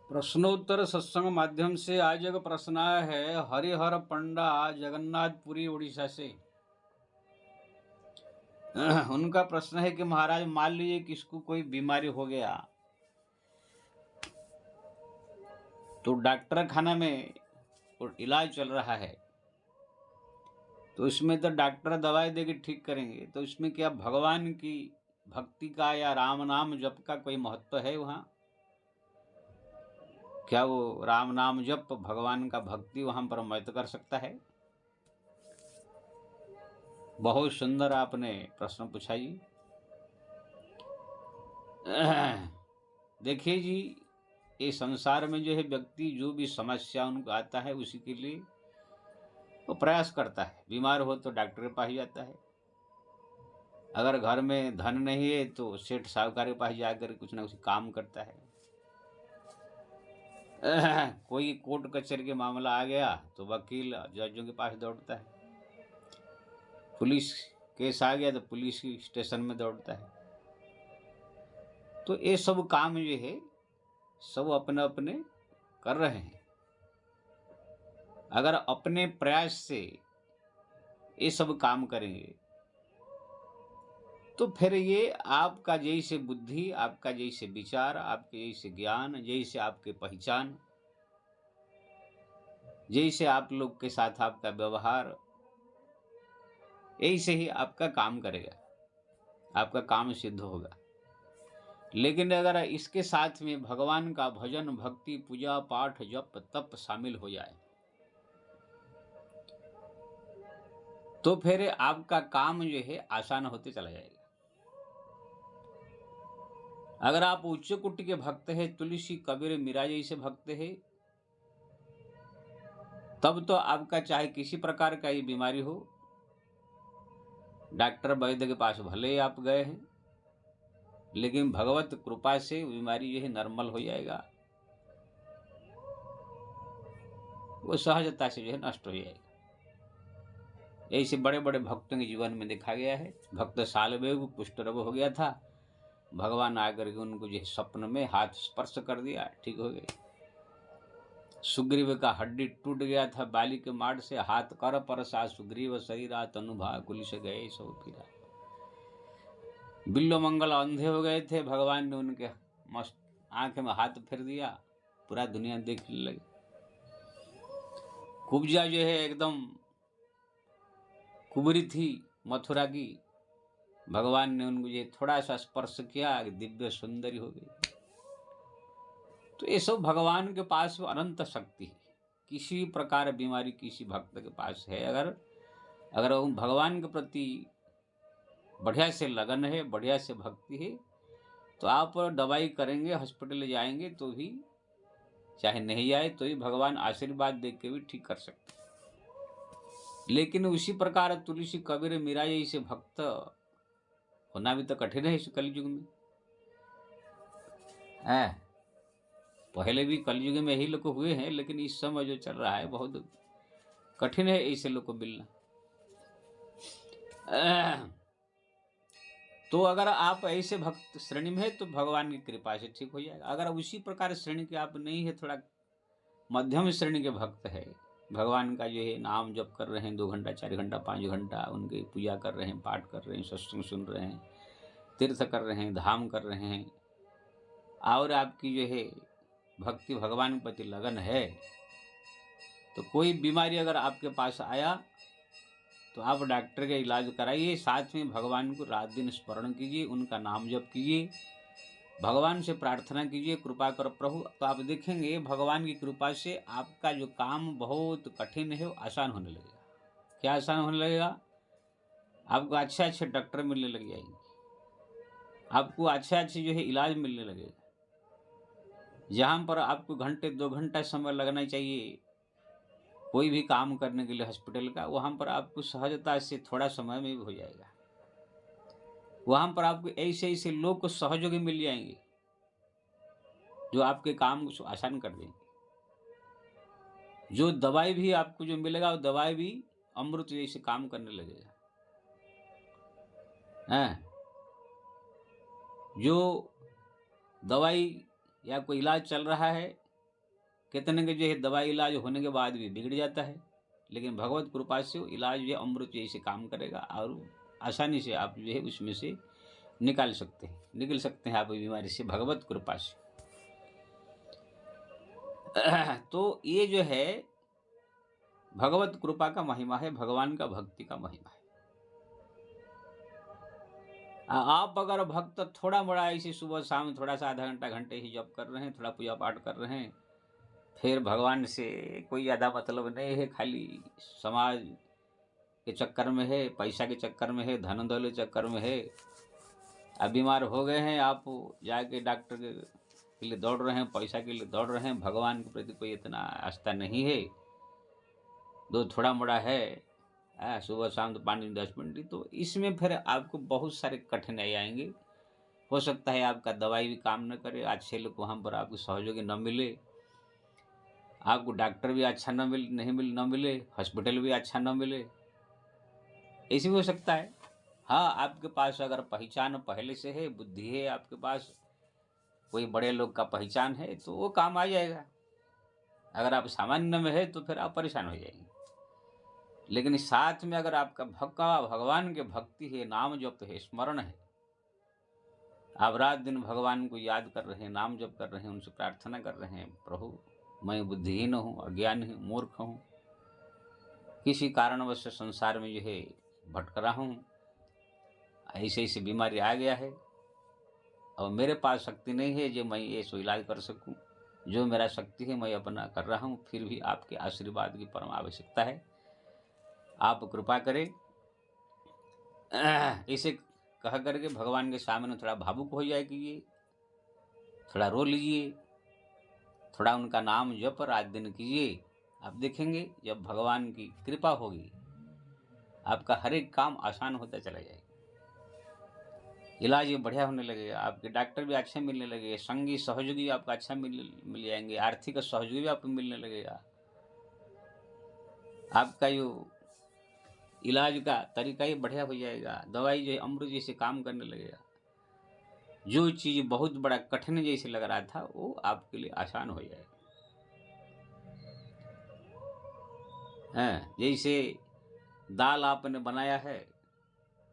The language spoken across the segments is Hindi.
प्रश्नोत्तर सत्संग माध्यम से आज एक प्रश्न आया है हरिहर पंडा जगन्नाथपुरी उड़ीसा से। उनका प्रश्न है कि महाराज मान लीजिए किसको कोई बीमारी हो गया तो डॉक्टर खाना में इलाज चल रहा है, तो इसमें तो डॉक्टर दवाई देके ठीक करेंगे, तो इसमें क्या भगवान की भक्ति का या राम नाम जप का कोई महत्व है? वहाँ क्या वो राम नाम जप भगवान का भक्ति वहां पर मदद कर सकता है? बहुत सुंदर आपने प्रश्न पूछा जी। देखिए जी, ये संसार में जो है व्यक्ति जो भी समस्या उनको आता है उसी के लिए वो प्रयास करता है। बीमार हो तो डॉक्टर के पास जाता है, अगर घर में धन नहीं है तो सेठ साहूकार के पास जाकर कुछ ना कुछ काम करता है। कोई कोर्ट कचहरी के मामला आ गया तो वकील जजों के पास दौड़ता है, पुलिस केस आ गया तो पुलिस स्टेशन में दौड़ता है। तो ये सब काम जो है सब अपने अपने कर रहे हैं। अगर अपने प्रयास से ये सब काम करेंगे तो फिर ये आपका जैसे बुद्धि, आपका जैसे विचार, आपके जैसे ज्ञान, जैसे आपके पहचान, जैसे आप लोग के साथ आपका व्यवहार, ऐसे ही आपका काम करेगा, आपका काम सिद्ध होगा। लेकिन अगर इसके साथ में भगवान का भजन, भक्ति, पूजा, पाठ, जप, तप शामिल हो जाए तो फिर आपका काम जो है आसान होते चला जाएगा। अगर आप उच्च कोटि के भक्त हैं, तुलसी, कबीर, मीरा जैसे भक्त हैं, तब तो आपका चाहे किसी प्रकार का ये बीमारी हो, डॉक्टर वैद्य के पास भले ही आप गए हैं, लेकिन भगवत कृपा से बीमारी जो है नॉर्मल हो जाएगा, वो सहजता से जो है नष्ट हो जाएगा। ऐसे बड़े बड़े भक्तों के जीवन में देखा गया है। भक्त सालवेग कुष्ठ रोग हो गया था, भगवान आकर के उनको जो स्वप्न में हाथ स्पर्श कर दिया, ठीक हो गए। सुग्रीव का हड्डी टूट गया था बाली के मार से, हाथ कर परसा सुग्रीव शरीरा तनुभा कुल से गए सो फिरा। बिल्लो मंगल अंधे हो गए थे, भगवान ने उनके मस्त आंख में हाथ फेर दिया, पूरा दुनिया देखने लगी। कुब्जा जो है एकदम कुबरी थी मथुरा की, भगवान ने उनको ये थोड़ा सा स्पर्श किया, दिव्य सुंदरी हो गई। तो ये सब भगवान के पास अनंत शक्ति है। किसी प्रकार बीमारी किसी भक्त के पास है, अगर वो भगवान के प्रति बढ़िया से लगन है, बढ़िया से भक्ति है, तो आप दवाई करेंगे, हॉस्पिटल जाएंगे तो भी, चाहे नहीं आए तो भी भगवान आशीर्वाद दे के भी ठीक कर सकते। लेकिन उसी प्रकार तुलसी, कबीर, मीरा जैसे भक्त होना भी तो कठिन है इस कलयुग में। पहले भी कलयुग में यही लोग हुए हैं, लेकिन इस समय जो चल रहा है बहुत कठिन है ऐसे लोग को मिलना। तो अगर आप ऐसे भक्त श्रेणी में है तो भगवान की कृपा से ठीक हो जाएगा। अगर उसी प्रकार श्रेणी के आप नहीं है, थोड़ा मध्यम श्रेणी के भक्त है, भगवान का जो है नाम जप कर रहे हैं 2 घंटा, 4 घंटा, 5 घंटा, उनकी पूजा कर रहे हैं, पाठ कर रहे हैं, सत्संग सुन रहे हैं, तीर्थ कर रहे हैं, धाम कर रहे हैं, और आपकी जो है भक्ति भगवान के प्रति लगन है, तो कोई बीमारी अगर आपके पास आया तो आप डॉक्टर का इलाज कराइए, साथ में भगवान को रात दिन स्मरण कीजिए, उनका नाम जप कीजिए, भगवान से प्रार्थना कीजिए, कृपा कर प्रभु। तो आप देखेंगे भगवान की कृपा से आपका जो काम बहुत कठिन है वो आसान होने लगेगा। क्या आसान होने लगेगा? आपको अच्छे अच्छे डॉक्टर मिलने लग जाएंगे, आपको अच्छे जो है इलाज मिलने लगेगा। जहाँ पर आपको घंटे 2 घंटा समय लगना चाहिए कोई भी काम करने के लिए हॉस्पिटल का, वहाँ पर आपको सहजता से थोड़ा समय में भी हो जाएगा। वहाँ पर आपको ऐसे ऐसे लोग को सहयोगी मिल जाएंगे जो आपके काम को आसान कर देंगे। जो दवाई भी आपको जो मिलेगा वो दवाई भी अमृत जैसे काम करने लगेगा। जो दवाई या कोई इलाज चल रहा है कितने के जो है दवाई इलाज होने के बाद भी बिगड़ जाता है, लेकिन भगवत कृपा से वो इलाज जो है अमृत जैसे काम करेगा और आसानी से आप जो है उसमें से निकल सकते हैं आप बीमारी से भगवत कृपा से। तो ये जो है भगवत कृपा का महिमा है, भगवान का भक्ति का महिमा है। आप अगर भक्त थोड़ा मोड़ा ऐसे सुबह शाम थोड़ा सा आधा घंटा घंटे ही जप कर रहे हैं, थोड़ा पूजा पाठ कर रहे हैं, फिर भगवान से कोई ज़्यादा मतलब नहीं है, खाली समाज के चक्कर में है, पैसा के चक्कर में है, धन दौलत के चक्कर में है, अब बीमार हो गए हैं, आप जाके डॉक्टर के लिए दौड़ रहे हैं, पैसा के लिए दौड़ रहे हैं, भगवान के प्रति कोई इतना आस्था नहीं है, दो थोड़ा मोड़ा है, सुबह शाम तो 5 10 मिनट, तो इसमें फिर आपको बहुत सारे कठिनाई आएंगे। हो सकता है आपका दवाई भी काम न करे, अच्छे लोग वहाँ पर आपको सहयोगी न मिले, आपको डॉक्टर भी अच्छा न मिले, हॉस्पिटल भी अच्छा न मिले, ऐसे भी हो सकता है। हाँ, आपके पास अगर पहचान पहले से है, बुद्धि है, आपके पास कोई बड़े लोग का पहचान है तो वो काम आ जाएगा। अगर आप सामान्य में है तो फिर आप परेशान हो जाएंगे। लेकिन साथ में अगर आपका भगवान के भक्ति है, नाम जप है, स्मरण है, आप रात दिन भगवान को याद कर रहे हैं, नाम जप कर रहे हैं, उनसे प्रार्थना कर रहे हैं, प्रभु मैं बुद्धिहीन हूँ, अज्ञानी हूँ, मूर्ख हूँ, किसी कारणवश संसार में जो है भटक रहा हूँ, ऐसे ऐसे बीमारी आ गया है और मेरे पास शक्ति नहीं है जो मैं ये सो इलाज कर सकूं, जो मेरा शक्ति है मैं अपना कर रहा हूं, फिर भी आपके आशीर्वाद की परम आवश्यकता है, आप कृपा करें। इसे कह करके भगवान के सामने थोड़ा भावुक हो जाए कीजिए, थोड़ा रो लीजिए, थोड़ा उनका नाम जप रात दिन कीजिए। आप देखेंगे जब भगवान की कृपा होगी आपका हर एक काम आसान होता चला जाएगा, इलाज भी बढ़िया होने लगेगा, आपके डॉक्टर भी अच्छे मिलने लगेंगे, संगी सहयोगी आपका अच्छा मिल जाएंगे, आर्थिक सहयोगी भी आपको मिलने लगेगा, आपका जो इलाज का तरीका ही बढ़िया हो जाएगा, दवाई जो है अमृत जैसे काम करने लगेगा, जो चीज़ बहुत बड़ा कठिन जैसे लग रहा था वो आपके लिए आसान हो जाएगा। जैसे दाल आपने बनाया है,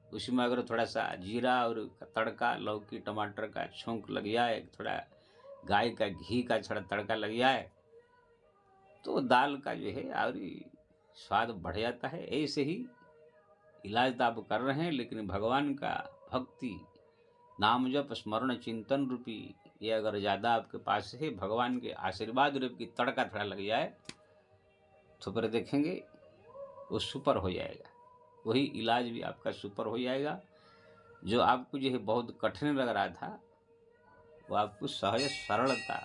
उसमें अगर थोड़ा सा जीरा और तड़का, लौकी टमाटर का छौंक लग जाए, थोड़ा गाय का घी का थोड़ा तड़का लग जाए तो दाल का जो है और स्वाद बढ़ जाता है। ऐसे ही इलाज तो आप कर रहे हैं, लेकिन भगवान का भक्ति, नाम जप, स्मरण, चिंतन रूपी ये अगर ज़्यादा आपके पास है, भगवान के आशीर्वाद रूप की तड़का थोड़ा लग जाए तो फिर देखेंगे वो सुपर हो जाएगा, वही इलाज भी आपका सुपर हो जाएगा। जो आपको जो है बहुत कठिन लग रहा था वो आपको सहज सरलता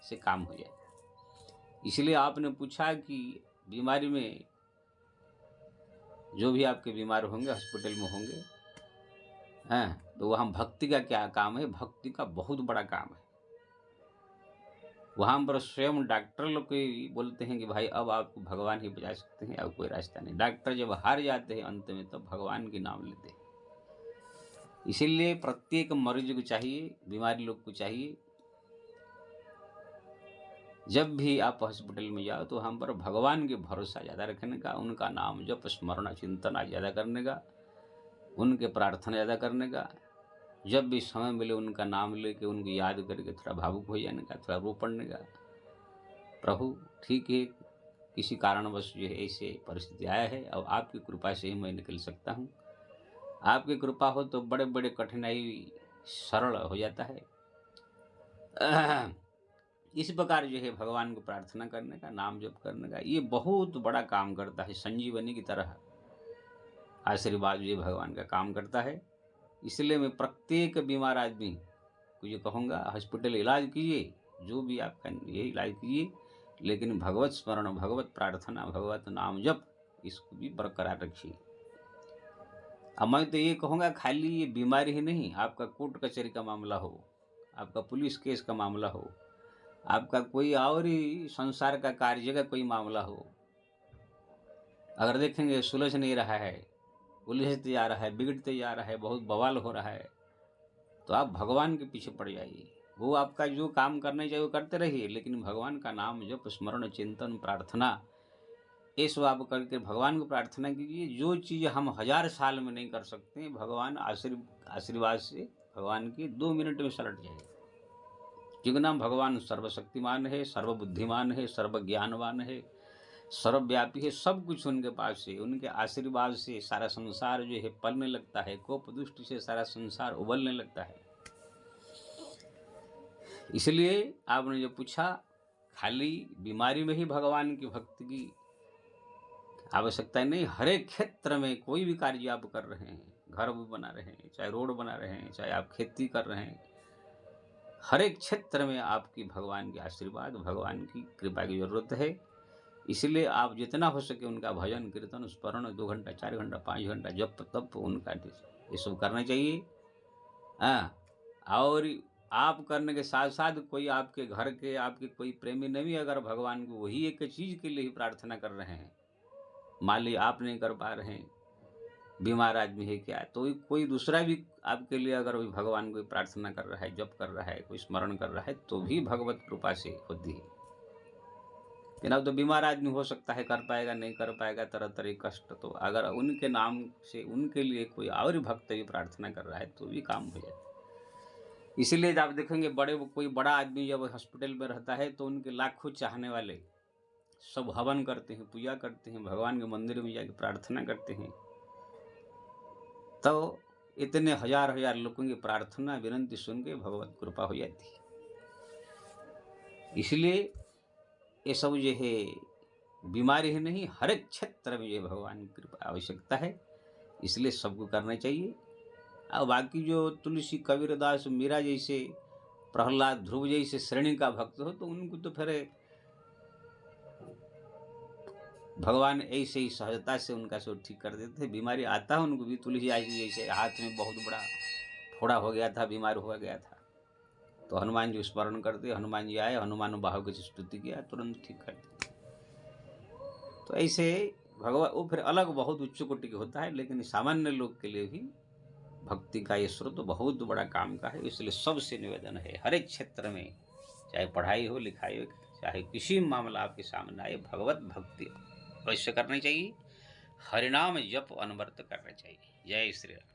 से काम हो जाएगा। इसलिए आपने पूछा कि बीमारी में जो भी आपके बीमार होंगे हॉस्पिटल में होंगे, तो वहाँ भक्ति का क्या काम है? भक्ति का बहुत बड़ा काम है। वहाँ पर स्वयं डॉक्टर लोग भी बोलते हैं कि भाई अब आपको भगवान ही बचा सकते हैं, अब कोई रास्ता नहीं। डॉक्टर जब हार जाते हैं अंत में, तब भगवान के नाम लेते हैं। इसीलिए प्रत्येक मरीज को चाहिए, बीमारी लोग को चाहिए, जब भी आप हॉस्पिटल में जाओ तो हम पर भगवान के भरोसा ज़्यादा रखने का, उनका नाम जप, स्मरण, चिंतन ज़्यादा करने का, उनके प्रार्थना ज़्यादा करने का, जब भी समय मिले उनका नाम लेके उनको याद करके थोड़ा भावुक हो जाने का, थोड़ा रो पड़ने का। प्रभु ठीक है, किसी कारणवश जो है ऐसे परिस्थिति आया है और आपकी कृपा से ही मैं निकल सकता हूँ। आपकी कृपा हो तो बड़े बड़े कठिनाई सरल हो जाता है। इस प्रकार जो है भगवान को प्रार्थना करने का, नाम जप करने का, ये बहुत बड़ा काम करता है, संजीवनी की तरह आशीर्वाद जो भगवान का काम करता है। इसलिए मैं प्रत्येक बीमार आदमी को ये कहूँगा, हॉस्पिटल इलाज कीजिए, जो भी आपका ये इलाज कीजिए, लेकिन भगवत स्मरण, भगवत प्रार्थना, भगवत नाम जप इसको भी बरकरार रखिए। अब मैं तो ये कहूँगा खाली ये बीमारी ही नहीं, आपका कोर्ट कचहरी का मामला हो, आपका पुलिस केस का मामला हो, आपका कोई और ही संसार का कार्य का कोई मामला हो, अगर देखेंगे सुलझ नहीं रहा है, उलझते जा रहा है, बिगड़ते जा रहा है, बहुत बवाल हो रहा है, तो आप भगवान के पीछे पड़ जाइए। वो आपका जो काम करना चाहिए वो करते रहिए, लेकिन भगवान का नाम जप, स्मरण, चिंतन, प्रार्थना, ये सब आप करके भगवान को प्रार्थना कीजिए। जो चीज़ हम 1000 साल में नहीं कर सकते, भगवान आशीर्वाद से भगवान की 2 मिनट में सलट जाएगा। क्योंकि नाम भगवान सर्वशक्तिमान है, सर्वबुद्धिमान है, सर्वज्ञानवान है, सर्वव्यापी है, सब कुछ उनके पास है। उनके आशीर्वाद से सारा संसार जो है पलने लगता है, कोप दृष्टि से सारा संसार उबलने लगता है। इसलिए आपने जो पूछा, खाली बीमारी में ही भगवान की भक्ति की आवश्यकता नहीं। हर एक क्षेत्र में कोई भी कार्य आप कर रहे हैं, घर भी बना रहे हैं, चाहे रोड बना रहे हैं, चाहे आप खेती कर रहे हैं, हर एक क्षेत्र में आपकी भगवान के आशीर्वाद, भगवान की कृपा की जरूरत है। इसलिए आप जितना हो सके उनका भजन, कीर्तन, स्मरण 2 घंटा, 4 घंटा, 5 घंटा जप तप उनका ये सब करना चाहिए। हाँ, और आप करने के साथ साथ कोई आपके घर के आपके कोई प्रेमी नहीं, अगर भगवान को वही एक चीज़ के लिए ही प्रार्थना कर रहे हैं, मान लीजिए आप नहीं कर पा रहे हैं, बीमार आदमी है क्या, तो कोई दूसरा भी आपके लिए अगर वही भगवान को प्रार्थना कर रहा है, जप कर रहा है, कोई स्मरण कर रहा है, तो भी भगवत कृपा से होती है। जनाब, तो बीमार आदमी हो सकता है कर पाएगा, नहीं कर पाएगा, तरह तरह कष्ट, तो अगर उनके नाम से उनके लिए कोई और भक्त भी प्रार्थना कर रहा है तो भी काम हो जाता है। इसीलिए आप देखेंगे कोई बड़ा आदमी जब हॉस्पिटल में रहता है तो उनके लाखों चाहने वाले सब हवन करते हैं, पूजा करते हैं, भगवान के मंदिर में जाकर प्रार्थना करते हैं, तो इतने हजार लोगों की प्रार्थना विनंती सुन के भगवत कृपा हो जाती है। इसलिए ये सब जो है बीमारी ही नहीं, हर एक क्षेत्र में जो भगवान की कृपा आवश्यकता है, इसलिए सबको करना चाहिए। और बाकी जो तुलसी, कबीरदास, मीरा जैसे, प्रहलाद, ध्रुव जैसे श्रेणी का भक्त हो, तो उनको तो फिर भगवान ऐसे ही सहजता से उनका सब ठीक कर देते थे। बीमारी आता है उनको भी, तुलसी जी जैसे हाथ में बहुत बड़ा फोड़ा हो गया था, बीमार हो गया था, तो हनुमान जी स्मरण करते, हनुमान जी आए, हनुमान बाहु की स्तुति किया, तुरंत ठीक कर दिया। तो ऐसे भगवान वो फिर अलग बहुत उच्च कोटि का होता है, लेकिन सामान्य लोग के लिए भी भक्ति का ये स्रोत बहुत बड़ा काम का है। इसलिए सबसे निवेदन है, हर एक क्षेत्र में, चाहे पढ़ाई हो, लिखाई हो, चाहे किसी मामला आपके सामने आए, भगवत भक्ति अवश्य करनी चाहिए, हरिनाम जप अनवरत करना चाहिए। जय श्री राम।